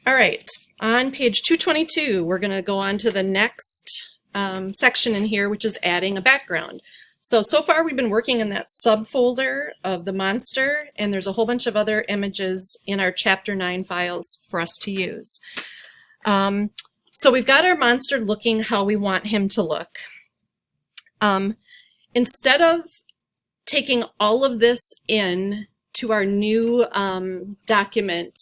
All right, on page 222, we're going to go on to the next section in here, which is adding a background. So far we've been working in that subfolder of the monster, and there's a whole bunch of other images in our Chapter 9 files for us to use. So we've got our monster looking how we want him to look. Instead of taking all of this in to our new document,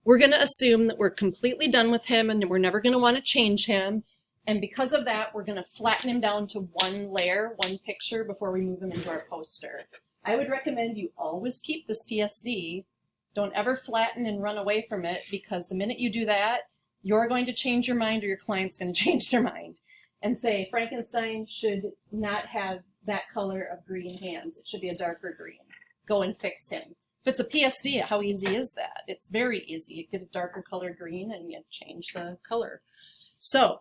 we're going to assume that we're completely done with him and we're never going to want to change him. And because of that, we're going to flatten him down to one layer, one picture, before we move him into our poster. I would recommend you always keep this PSD. Don't ever flatten and run away from it, because the minute you do that, you're going to change your mind or your client's going to change their mind and say Frankenstein should not have that color of green hands. It should be a darker green. Go and fix him. If it's a PSD, how easy is that? It's very easy. You get a darker color green and you change the color. So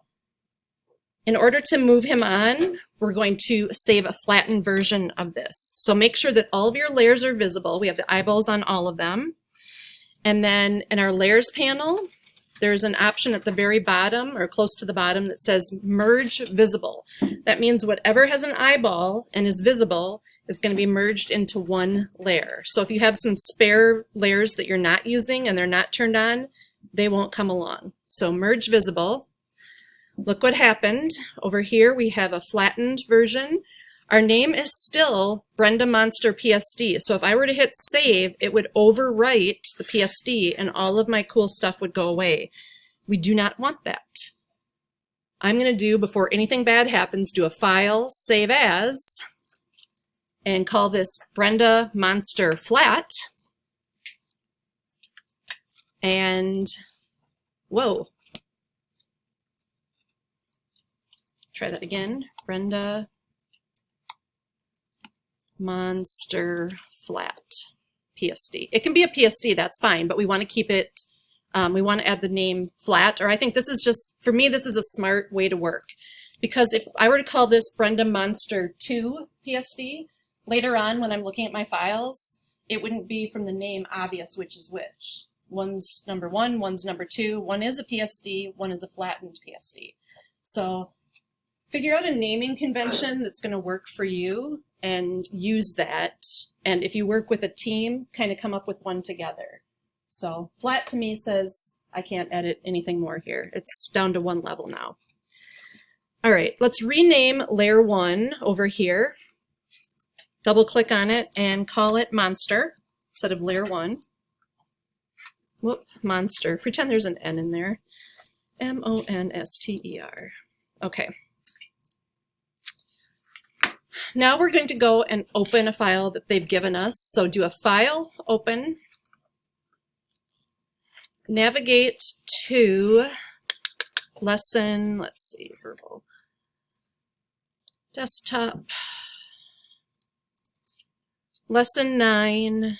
in order to move him on, we're going to save a flattened version of this. So make sure that all of your layers are visible. We have the eyeballs on all of them. And then in our layers panel, there's an option at the very bottom or close to the bottom that says merge visible. That means whatever has an eyeball and is visible is going to be merged into one layer. So if you have some spare layers that you're not using and they're not turned on, they won't come along. So merge visible. Look what happened. Over here we have a flattened version. Our name is still Brenda Monster PSD. So if I were to hit save, it would overwrite the PSD and all of my cool stuff would go away. We do not want that. I'm going to do, before anything bad happens, do a file, save as, and call this Brenda Monster Flat. And, whoa. Try that again. Brenda Monster Flat PSD. It can be a PSD, that's fine, but we want to keep it, we want to add the name Flat, or I think this is just, for me, this is a smart way to work. Because if I were to call this Brenda Monster 2 PSD, later on when I'm looking at my files, it wouldn't be from the name obvious which is which. One's number 1, one's number 2, one is a PSD, one is a flattened PSD. So figure out a naming convention that's going to work for you and use that. And if you work with a team, kind of come up with one together. So flat to me says I can't edit anything more here. It's down to one level now. All right, let's rename layer 1 over here. Double click on it and call it Monster instead of layer 1. Whoop, Monster. Pretend there's an N in there. M-O-N-S-T-E-R. Okay. Now we're going to go and open a file that they've given us. So do a file, open, navigate to lesson, let's see, verbal, desktop, lesson 9.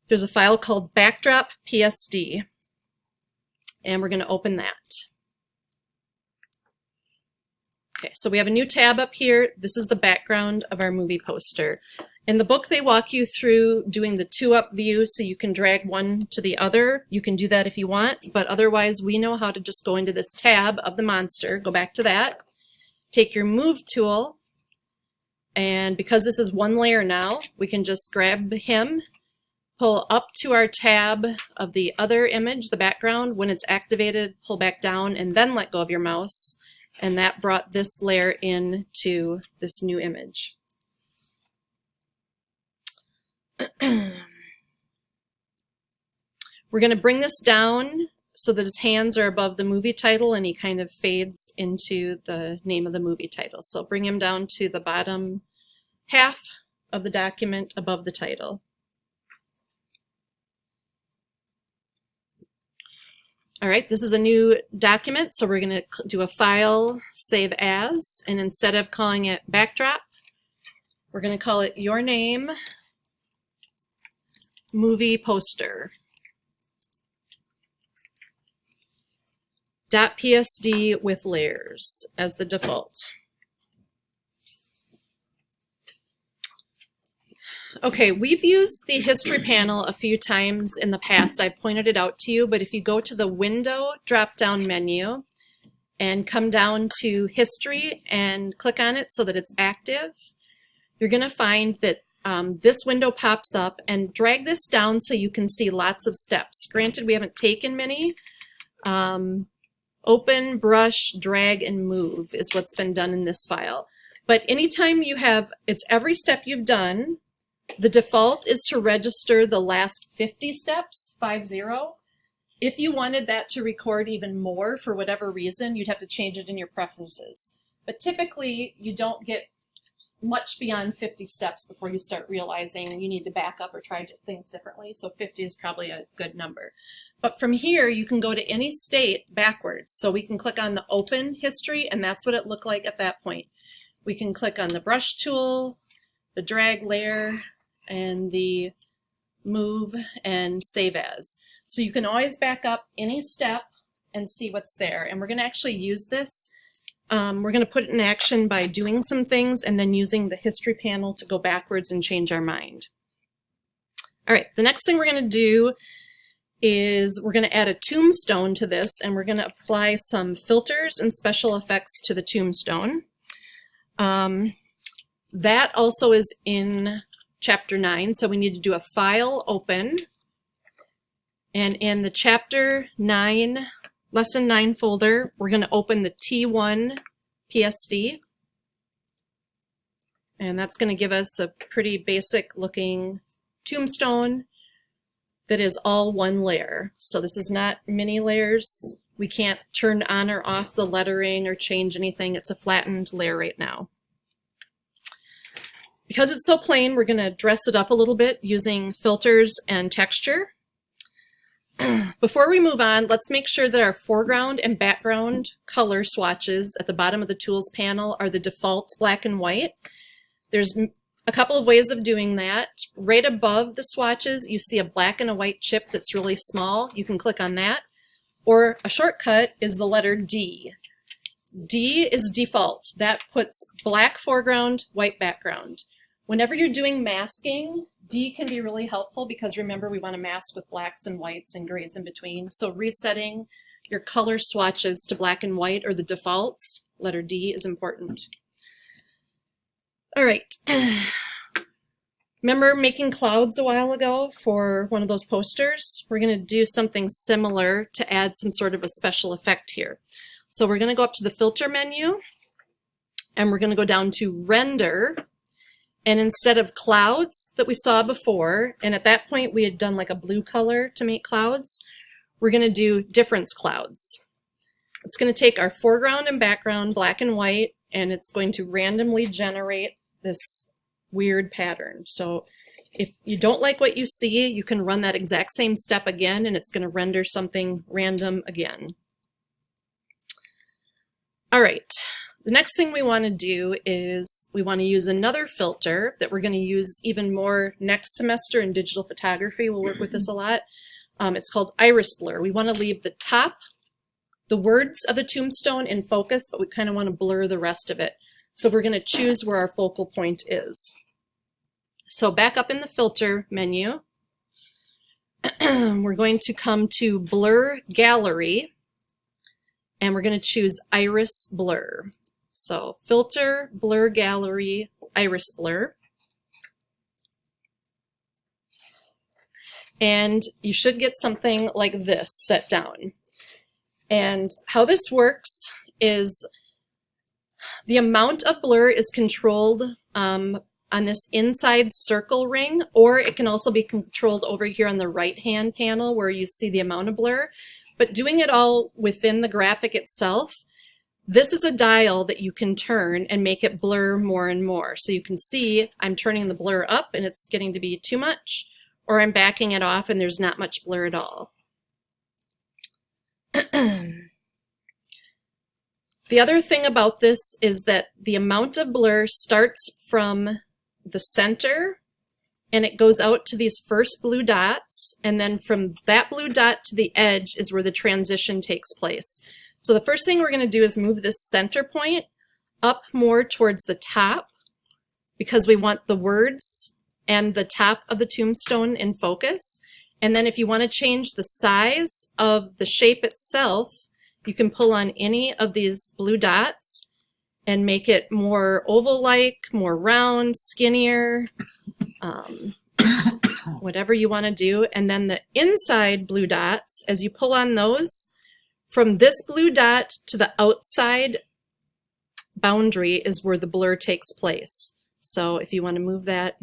There's a file called backdrop PSD, and we're going to open that. Okay, so we have a new tab up here. This is the background of our movie poster. In the book, they walk you through doing the 2-up view so you can drag one to the other. You can do that if you want, but otherwise we know how to just go into this tab of the monster, go back to that, take your move tool, and because this is one layer now, we can just grab him, pull up to our tab of the other image, the background. When it's activated, pull back down and then let go of your mouse. And that brought this layer into this new image. We're going to bring this down so that his hands are above the movie title and he kind of fades into the name of the movie title. So bring him down to the bottom half of the document above the title. All right, this is a new document, so we're going to do a file, save as, and instead of calling it backdrop, we're going to call it your name, movie poster. .psd with layers as the default. Okay, we've used the history panel a few times in the past. I pointed it out to you, but if you go to the window drop-down menu and come down to history and click on it so that it's active, you're going to find that this window pops up, and drag this down so you can see lots of steps. Granted, we haven't taken many. Open, brush, drag, and move is what's been done in this file. But anytime you have, it's every step you've done. The default is to register the last 50 steps, 50. If you wanted that to record even more for whatever reason, you'd have to change it in your preferences. But typically, you don't get much beyond 50 steps before you start realizing you need to back up or try things differently. So 50 is probably a good number. But from here, you can go to any state backwards. So we can click on the open history, and that's what it looked like at that point. We can click on the brush tool, the drag layer, and the move and save as. So you can always back up any step and see what's there. And we're going to actually use this. We're going to put it in action by doing some things and then using the history panel to go backwards and change our mind. All right, the next thing we're going to do is we're going to add a tombstone to this, and we're going to apply some filters and special effects to the tombstone. That also is in Chapter 9, so we need to do a File, Open, and in the Chapter 9, Lesson 9 folder, we're going to open the T1 PSD, and that's going to give us a pretty basic looking tombstone that is all one layer. So this is not many layers. We can't turn on or off the lettering or change anything. It's a flattened layer right now. Because it's so plain, we're going to dress it up a little bit using filters and texture. Before we move on, let's make sure that our foreground and background color swatches at the bottom of the Tools panel are the default black and white. There's a couple of ways of doing that. Right above the swatches, you see a black and a white chip that's really small. You can click on that. Or a shortcut is the letter D. D is default. That puts black foreground, white background. Whenever you're doing masking, D can be really helpful because remember we want to mask with blacks and whites and grays in between. So resetting your color swatches to black and white or the default, letter D, is important. All right. Remember making clouds a while ago for one of those posters? We're going to do something similar to add some sort of a special effect here. So we're going to go up to the filter menu and we're going to go down to render. And instead of clouds that we saw before, and at that point we had done like a blue color to make clouds, we're going to do difference clouds. It's going to take our foreground and background, black and white, and it's going to randomly generate this weird pattern. So if you don't like what you see, you can run that exact same step again, and it's going to render something random again. All right. The next thing we want to do is we want to use another filter that we're going to use even more next semester in digital photography. We'll work with this a lot. It's called iris blur. We want to leave the top, the words of the tombstone in focus, but we kind of want to blur the rest of it. So we're going to choose where our focal point is. So back up in the filter menu, we're going to come to Blur Gallery, and we're going to choose Iris Blur. So Filter, Blur Gallery, Iris Blur. And you should get something like this set down. And how this works is the amount of blur is controlled on this inside circle ring, or it can also be controlled over here on the right-hand panel where you see the amount of blur. But doing it all within the graphic itself, this is a dial that you can turn and make it blur more and more. So you can see I'm turning the blur up and it's getting to be too much, or I'm backing it off and there's not much blur at all. The other thing about this is that the amount of blur starts from the center and it goes out to these first blue dots, and then from that blue dot to the edge is where the transition takes place. So the first thing we're going to do is move this center point up more towards the top because we want the words and the top of the tombstone in focus. And then if you want to change the size of the shape itself, you can pull on any of these blue dots and make it more oval-like, more round, skinnier, whatever you want to do. And then the inside blue dots, as you pull on those, from this blue dot to the outside boundary is where the blur takes place. So if you want to move that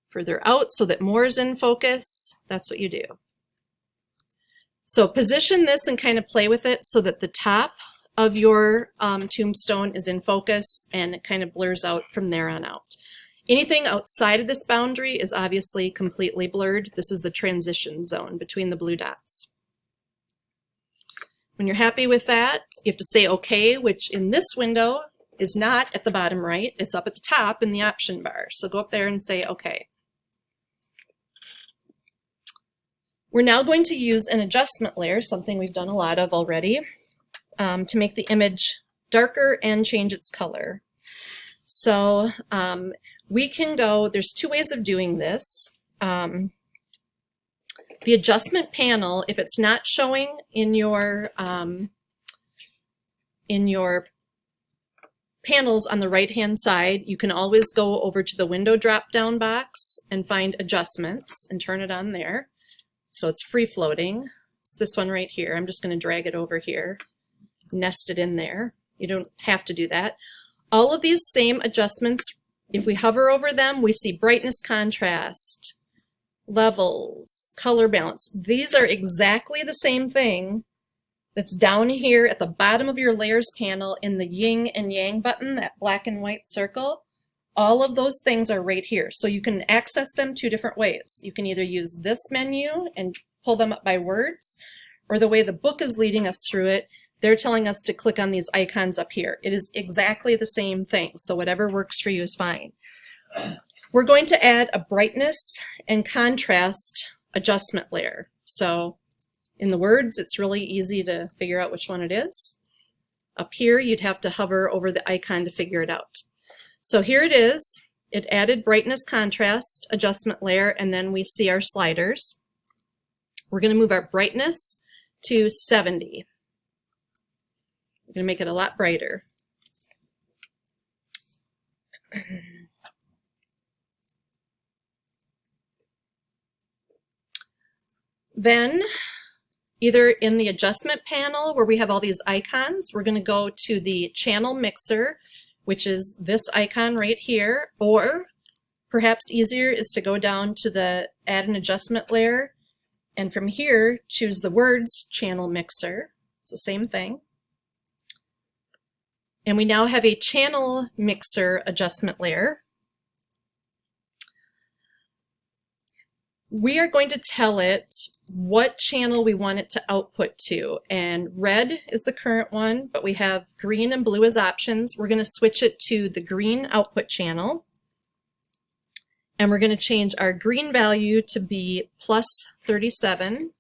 further out so that more is in focus, that's what you do. So position this and kind of play with it so that the top of your tombstone is in focus and it kind of blurs out from there on out. Anything outside of this boundary is obviously completely blurred. This is the transition zone between the blue dots. When you're happy with that, you have to say OK, which in this window is not at the bottom right. It's up at the top in the option bar. So go up there and say OK. We're now going to use an adjustment layer, something we've done a lot of already, to make the image darker and change its color. So we can go, there's two ways of doing this. The adjustment panel, if it's not showing in your panels on the right-hand side, you can always go over to the window drop-down box and find adjustments and turn it on there. So it's free-floating. It's this one right here. I'm just going to drag it over here, nest it in there. You don't have to do that. All of these same adjustments, if we hover over them, we see brightness, contrast, levels, color balance. These are exactly the same thing that's down here at the bottom of your layers panel in the yin and yang button, that black and white circle. All of those things are right here. So you can access them two different ways. You can either use this menu and pull them up by words, or the way the book is leading us through it, they're telling us to click on these icons up here. It is exactly the same thing, so whatever works for you is fine. We're going to add a brightness and contrast adjustment layer. So in the words, it's really easy to figure out which one it is. Up here, you'd have to hover over the icon to figure it out. So here it is. It added brightness, contrast, adjustment layer, and then we see our sliders. We're going to move our brightness to 70. We're going to make it a lot brighter. Then, either in the adjustment panel where we have all these icons, we're going to go to the channel mixer, which is this icon right here, or perhaps easier is to go down to the add an adjustment layer, and from here choose the words channel mixer. It's the same thing. And we now have a channel mixer adjustment layer. We are going to tell it what channel we want it to output to, and red is the current one, but we have green and blue as options. We're going to switch it to the green output channel, and we're going to change our green value to be plus 37.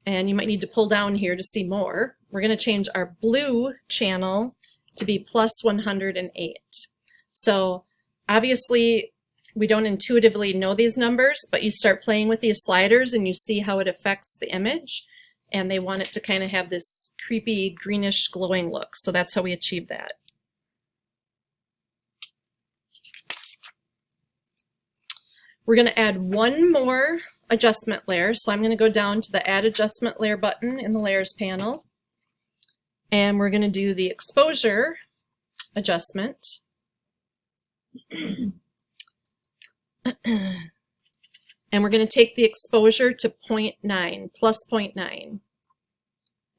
And you might need to pull down here to see more. We're going to change our blue channel to be plus 108. So obviously we don't intuitively know these numbers, but you start playing with these sliders and you see how it affects the image, and they want it to kind of have this creepy greenish glowing look. So that's how we achieve that. We're going to add one more adjustment layer. So I'm going to go down to the add adjustment layer button in the layers panel. And we're going to do the exposure adjustment. And we're going to take the exposure to 0.9, plus 0.9.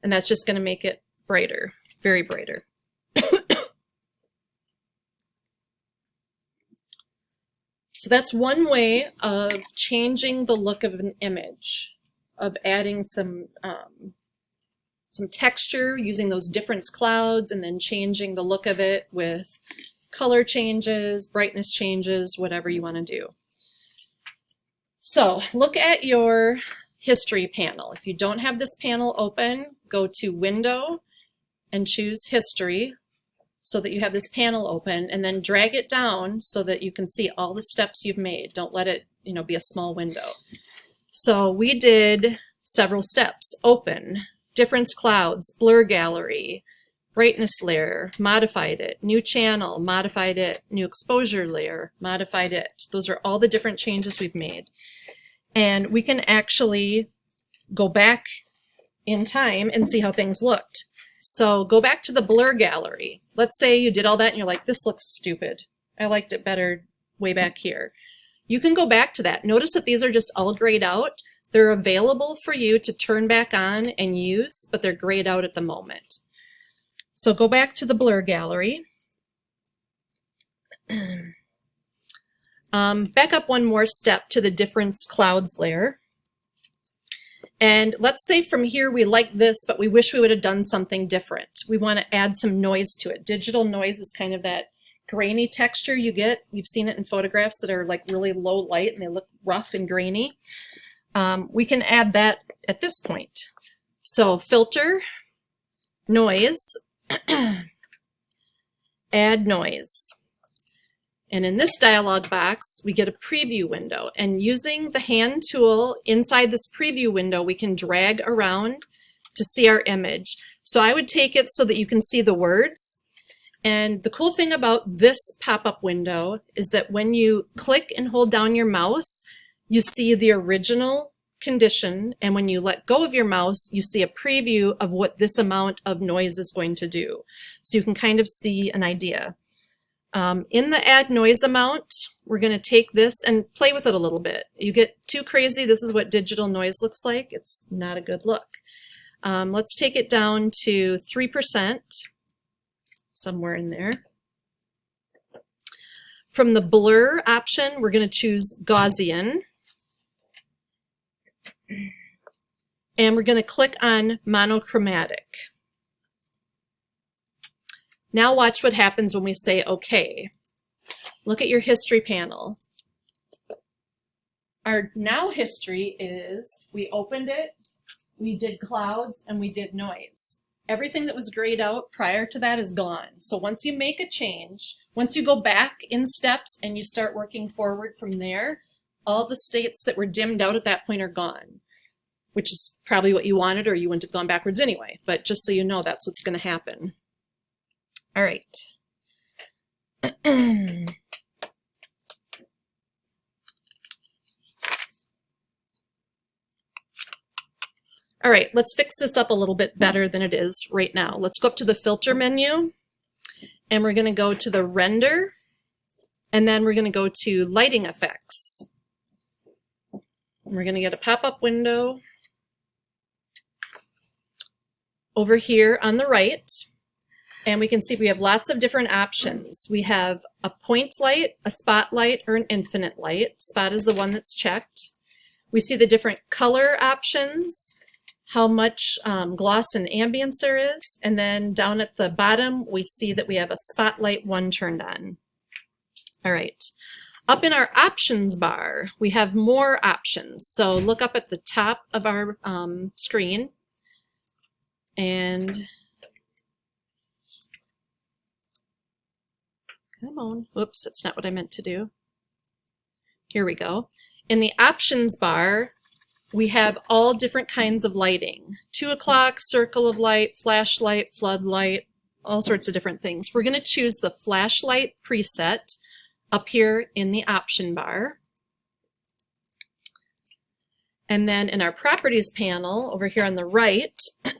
And that's just going to make it brighter, very brighter. So that's one way of changing the look of an image, of adding some texture using those difference clouds and then changing the look of it with color changes, brightness changes, whatever you want to do. So look at your history panel. If you don't have this panel open, go to Window and choose History so that you have this panel open, and then drag it down so that you can see all the steps you've made. Don't let it, be a small window. So we did several steps. Open, difference clouds, blur gallery, brightness layer, modified it, new channel, modified it, new exposure layer, modified it. Those are all the different changes we've made. And we can actually go back in time and see how things looked. So go back to the blur gallery. Let's say you did all that and you're like, this looks stupid. I liked it better way back here. You can go back to that. Notice that these are just all grayed out. They're available for you to turn back on and use, but they're grayed out at the moment. So go back to the blur gallery. Back up one more step to the difference clouds layer. And let's say from here we like this, but we wish we would have done something different. We want to add some noise to it. Digital noise is kind of that grainy texture you get. You've seen it in photographs that are like really low light and they look rough and grainy. We can add that at this point. So filter, noise, add noise. And in this dialog box, we get a preview window. And using the hand tool inside this preview window, we can drag around to see our image. So I would take it so that you can see the words. And the cool thing about this pop-up window is that when you click and hold down your mouse, you see the original condition. And when you let go of your mouse, you see a preview of what this amount of noise is going to do. So you can kind of see an idea. In the add noise amount, we're going to take this and play with it a little bit. You get too crazy, this is what digital noise looks like. It's not a good look. Let's take it down to 3%, somewhere in there. From the blur option, we're going to choose Gaussian. And we're going to click on monochromatic. Now watch what happens when we say OK. Look at your history panel. Our now history is we opened it, we did clouds, and we did noise. Everything that was grayed out prior to that is gone. So once you make a change, once you go back in steps and you start working forward from there, all the states that were dimmed out at that point are gone, which is probably what you wanted, or you wouldn't have gone backwards anyway. But just so you know, that's what's going to happen. All right. All right, let's fix this up a little bit better than it is right now. Let's go up to the filter menu, and we're going to go to the render, and then we're going to go to lighting effects. And we're going to get a pop-up window over here on the right. And we can see we have lots of different options. We have a point light, a spotlight, or an infinite light. Spot is the one that's checked. We see the different color options, how much gloss and ambience there is. And then down at the bottom, we see that we have a spotlight 1 turned on. All right. Up in our options bar, we have more options. So look up at the top of our screen and come on. Whoops, that's not what I meant to do. Here we go. In the options bar, we have all different kinds of lighting. 2 o'clock, circle of light, flashlight, floodlight, all sorts of different things. We're going to choose the flashlight preset up here in the option bar. And then in our properties panel over here on the right,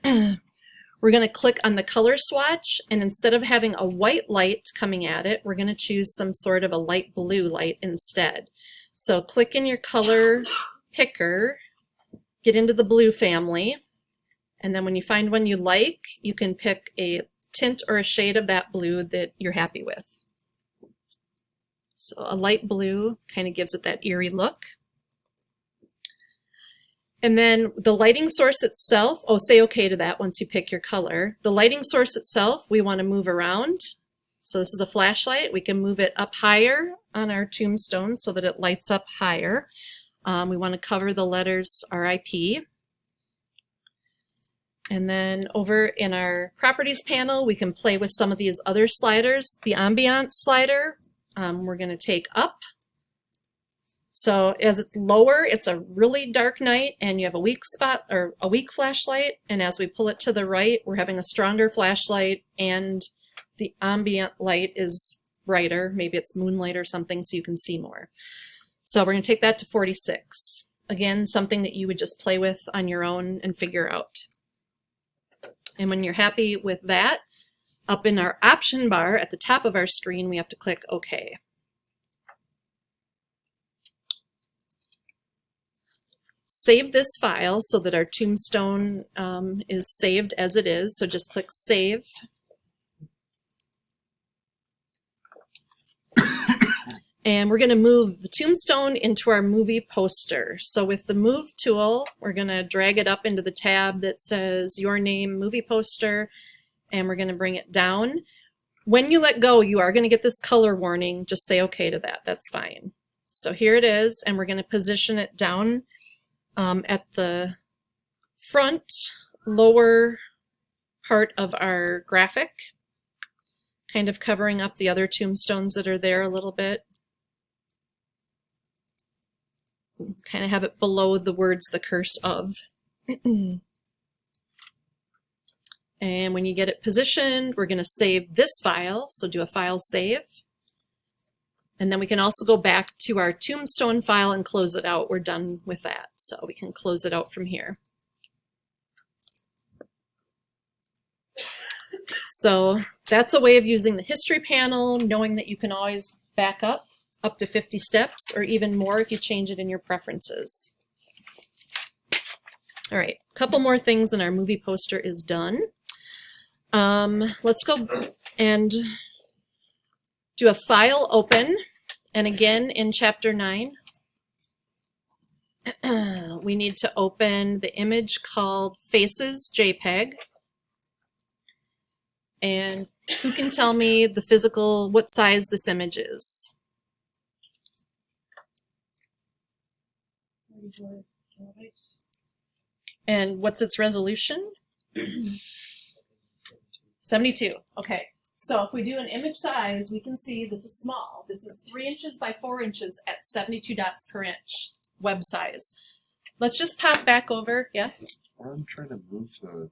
we're going to click on the color swatch, and instead of having a white light coming at it, we're going to choose some sort of a light blue light instead. So click in your color picker, get into the blue family, and then when you find one you like, you can pick a tint or a shade of that blue that you're happy with. So a light blue kind of gives it that eerie look. And then the lighting source itself, say okay to that once you pick your color. The lighting source itself, we want to move around. So this is a flashlight. We can move it up higher on our tombstone so that it lights up higher. We want to cover the letters RIP. And then over in our properties panel, we can play with some of these other sliders. The ambiance slider, we're going to take up. So as it's lower, it's a really dark night and you have a weak spot or a weak flashlight. And as we pull it to the right, we're having a stronger flashlight and the ambient light is brighter. Maybe it's moonlight or something so you can see more. So we're going to take that to 46. Again, something that you would just play with on your own and figure out. And when you're happy with that, up in our option bar at the top of our screen, we have to click OK. Save this file so that our tombstone is saved as it is. So just click Save. And we're going to move the tombstone into our movie poster. So with the Move tool, we're going to drag it up into the tab that says Your Name Movie Poster, and we're going to bring it down. When you let go, you are going to get this color warning. Just say OK to that. That's fine. So here it is, and we're going to position it down at the front lower part of our graphic, kind of covering up the other tombstones that are there a little bit. Kind of have it below the words "the curse of." And when you get it positioned, we're going to save this file. So do a file save. And then we can also go back to our tombstone file and close it out. We're done with that. So we can close it out from here. So that's a way of using the history panel, knowing that you can always back up to 50 steps or even more if you change it in your preferences. All right, a couple more things and our movie poster is done. Let's go and do a file open. And again, in Chapter 9, we need to open the image called Faces JPEG. And who can tell me the physical, what size this image is? And what's its resolution? 72. Okay. So if we do an image size, we can see this is small. This is 3 inches by 4 inches at 72 dots per inch web size. Let's just pop back over. Yeah? When I'm trying to move the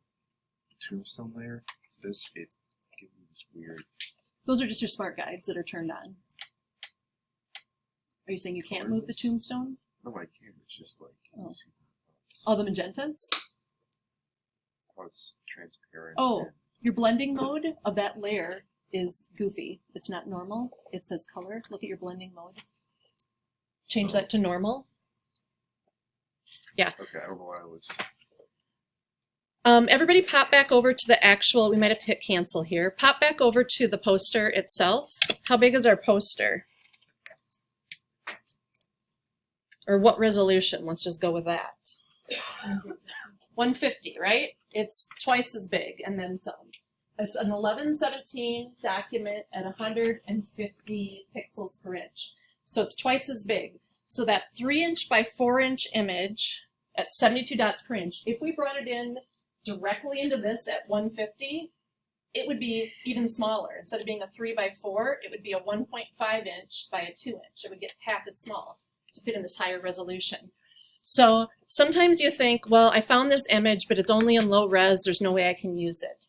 tombstone layer, it gives me this weird... Those are just your smart guides that are turned on. Are you saying you can't move the tombstone? No, I can't. It's just like... Oh, the magentas? Oh, it's transparent. Oh, your blending mode of that layer is goofy. It's not normal. It says color. Look at your blending mode. Change that to normal. Yeah. Okay, I don't know why I was... Everybody pop back over to the actual, we might have to hit cancel here. Pop back over to the poster itself. How big is our poster? Or what resolution? Let's just go with that. 150, right? It's twice as big and then some. It's an 1117 document at 150 pixels per inch. So it's twice as big. So that 3 inch by 4 inch image at 72 dots per inch, if we brought it in directly into this at 150, it would be even smaller. Instead of being a 3 by 4, it would be a 1.5 inch by a 2 inch. It would get half as small to fit in this higher resolution. So sometimes you think, well, I found this image, but it's only in low res. There's no way I can use it.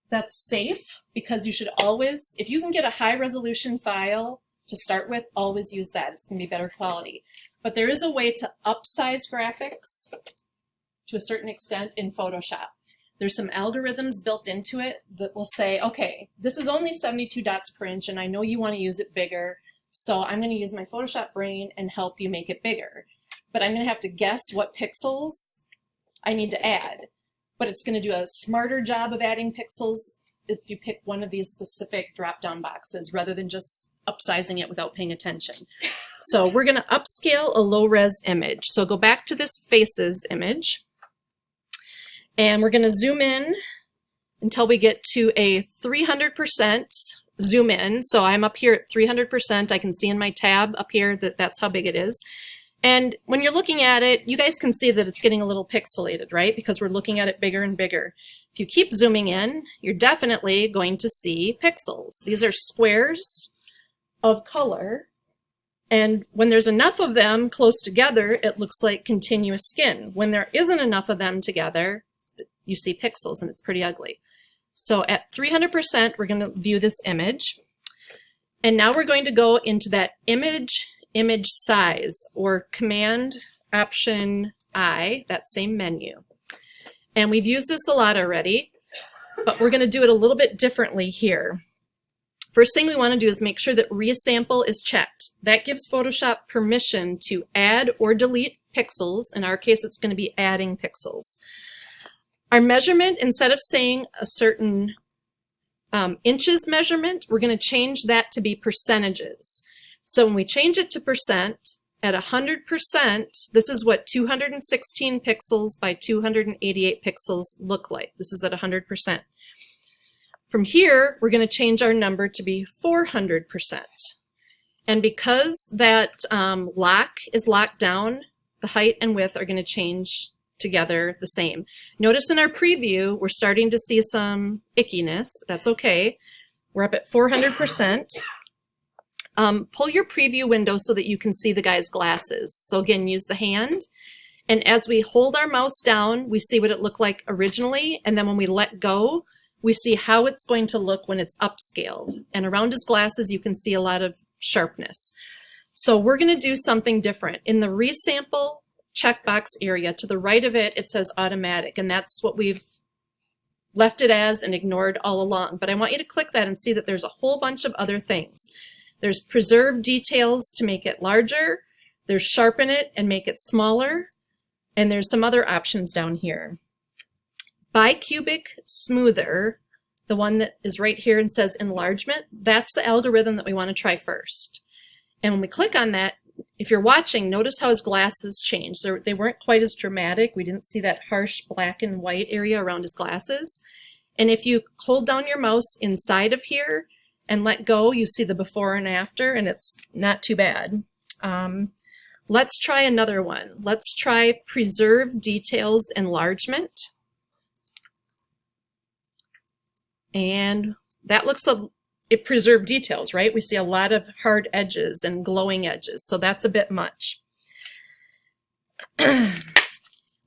That's safe because you should always, if you can get a high resolution file to start with, always use that. It's going to be better quality. But there is a way to upsize graphics to a certain extent in Photoshop. There's some algorithms built into it that will say, okay, this is only 72 dots per inch, and I know you want to use it bigger, so I'm going to use my Photoshop brain and help you make it bigger. But I'm going to have to guess what pixels I need to add. But it's going to do a smarter job of adding pixels if you pick one of these specific drop-down boxes rather than just upsizing it without paying attention. So we're going to upscale a low-res image. So go back to this faces image. And we're going to zoom in until we get to a 300% zoom in. So I'm up here at 300%. I can see in my tab up here that that's how big it is. And when you're looking at it, you guys can see that it's getting a little pixelated, right? Because we're looking at it bigger and bigger. If you keep zooming in, you're definitely going to see pixels. These are squares of color. And when there's enough of them close together, it looks like continuous skin. When there isn't enough of them together, you see pixels, and it's pretty ugly. So at 300%, we're going to view this image. And now we're going to go into that image size, or Command Option I, that same menu. And we've used this a lot already, but we're going to do it a little bit differently here. First thing we want to do is make sure that resample is checked. That gives Photoshop permission to add or delete pixels. In our case, it's going to be adding pixels. Our measurement, instead of saying a certain inches measurement, we're going to change that to be percentages. So when we change it to percent, at 100%, this is what 216 pixels by 288 pixels look like. This is at 100%. From here, we're going to change our number to be 400%. And because that lock is locked down, the height and width are going to change together the same. Notice in our preview, we're starting to see some ickiness, but that's okay. We're up at 400%. Pull your preview window so that you can see the guy's glasses. So again, use the hand. And as we hold our mouse down, we see what it looked like originally. And then when we let go, we see how it's going to look when it's upscaled. And around his glasses, you can see a lot of sharpness. So we're going to do something different. In the resample checkbox area, to the right of it, it says automatic. And that's what we've left it as and ignored all along. But I want you to click that and see that there's a whole bunch of other things. There's preserve details to make it larger. There's sharpen it and make it smaller. And there's some other options down here. Bicubic smoother, the one that is right here and says enlargement, that's the algorithm that we want to try first. And when we click on that, if you're watching, notice how his glasses changed. They weren't quite as dramatic. We didn't see that harsh black and white area around his glasses. And if you hold down your mouse inside of here and let go, you see the before and after, and it's not too bad. Let's try another one. Let's try preserve details enlargement. And that looks like it preserved details, right? We see a lot of hard edges and glowing edges, so that's a bit much.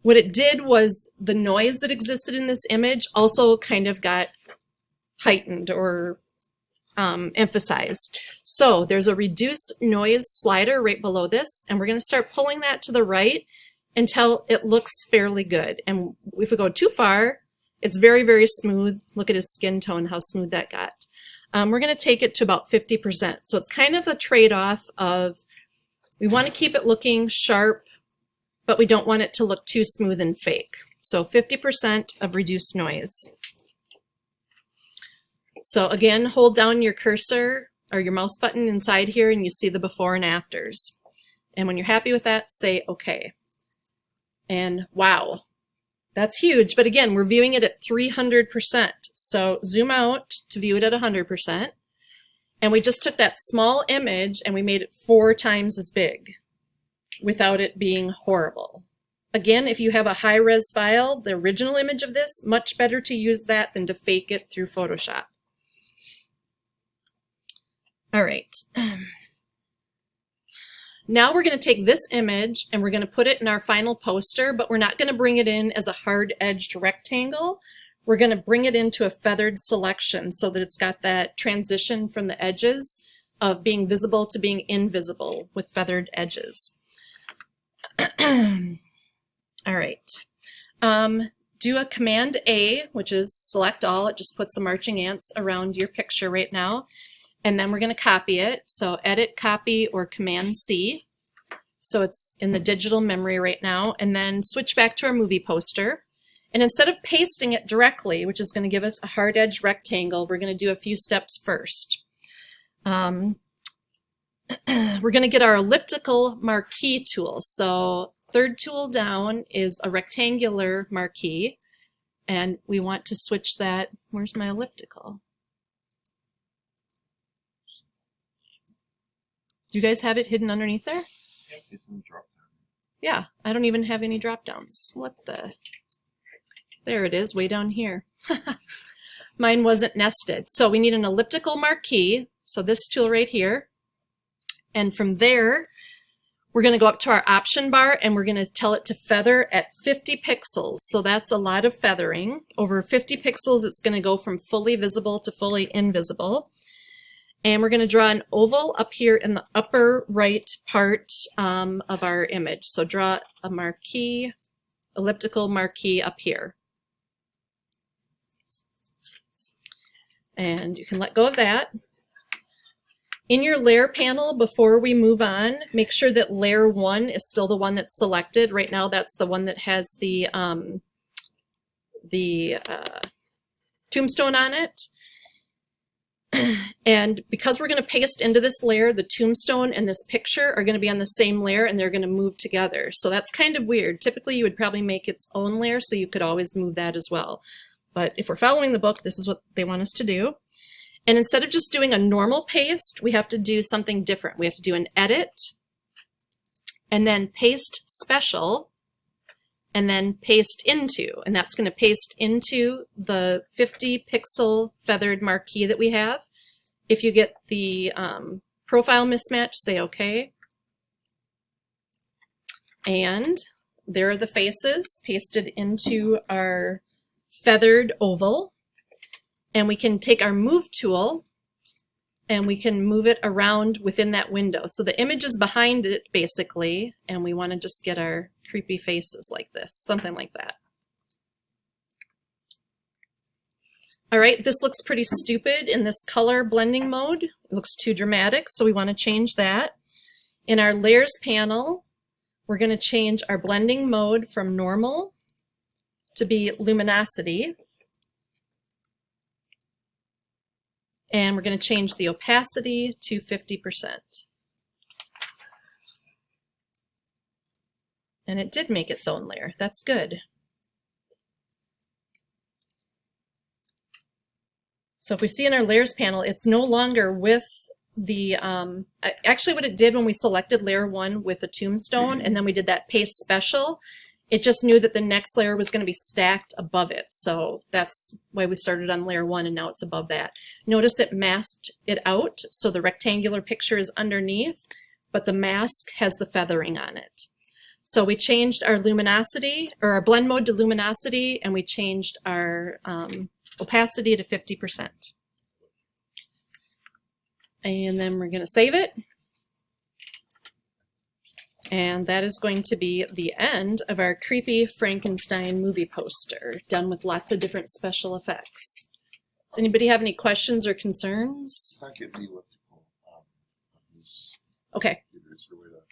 What it did was the noise that existed in this image also kind of got heightened or emphasized. So there's a reduce noise slider right below this, and we're going to start pulling that to the right until it looks fairly good. And if we go too far, it's very, very smooth. Look at his skin tone, how smooth that got. We're going to take it to about 50%. So it's kind of a trade-off of we want to keep it looking sharp, but we don't want it to look too smooth and fake. So 50% of reduced noise. So again, hold down your cursor or your mouse button inside here and you see the before and afters. And when you're happy with that, say OK. And wow, that's huge. But again, we're viewing it at 300%. So zoom out to view it at 100%. And we just took that small image and we made it 4 times as big without it being horrible. Again, if you have a high-res file, the original image of this, much better to use that than to fake it through Photoshop. All right. Now we're going to take this image and we're going to put it in our final poster, but we're not going to bring it in as a hard-edged rectangle. We're going to bring it into a feathered selection so that it's got that transition from the edges of being visible to being invisible with feathered edges. All right. Do a Command A, which is select all. It just puts the marching ants around your picture right now. And then we're going to copy it. So edit, copy, or Command C. So it's in the digital memory right now. And then switch back to our movie poster. And instead of pasting it directly, which is going to give us a hard edge rectangle, we're going to do a few steps first. We're going to get our elliptical marquee tool. So third tool down is a rectangular marquee. And we want to switch that. Where's my elliptical? Do you guys have it hidden underneath there? It's in the drop down. Yeah, I don't even have any drop downs. What the? There it is, way down here. Mine wasn't nested. So we need an elliptical marquee. So this tool right here. And from there, we're going to go up to our option bar and we're going to tell it to feather at 50 pixels. So that's a lot of feathering. Over 50 pixels, it's going to go from fully visible to fully invisible. And we're going to draw an oval up here in the upper right part of our image. So draw a marquee, elliptical marquee up here. And you can let go of that. In your layer panel, before we move on, make sure that layer 1 is still the one that's selected. Right now, that's the one that has the tombstone on it. And because we're going to paste into this layer, the tombstone and this picture are going to be on the same layer and they're going to move together. So that's kind of weird. Typically, you would probably make its own layer, so you could always move that as well. But if we're following the book, this is what they want us to do. And instead of just doing a normal paste, we have to do something different. We have to do an edit, and then paste special, and then paste into. And that's going to paste into the 50 pixel feathered marquee that we have. If you get the profile mismatch, say OK. And there are the faces pasted into our feathered oval. And we can take our move tool and we can move it around within that window. So the image is behind it basically, and we want to just get our creepy faces like this, something like that. All right, this looks pretty stupid in this color blending mode. It looks too dramatic, so we want to change that. In our layers panel, we're going to change our blending mode from normal to be luminosity. And we're going to change the opacity to 50%. And it did make its own layer. That's good. So if we see in our layers panel, it's no longer with the, actually what it did when we selected layer 1 with the tombstone and then we did that paste special, it just knew that the next layer was going to be stacked above it. So that's why we started on layer 1 and now it's above that. Notice it masked it out, so the rectangular picture is underneath, but the mask has the feathering on it. So we changed our luminosity, or our blend mode to luminosity, and we changed our opacity to 50%. And then we're going to save it. And that is going to be the end of our creepy Frankenstein movie poster, done with lots of different special effects. Does anybody have any questions or concerns? Not get the elliptical. This Okay. is the way to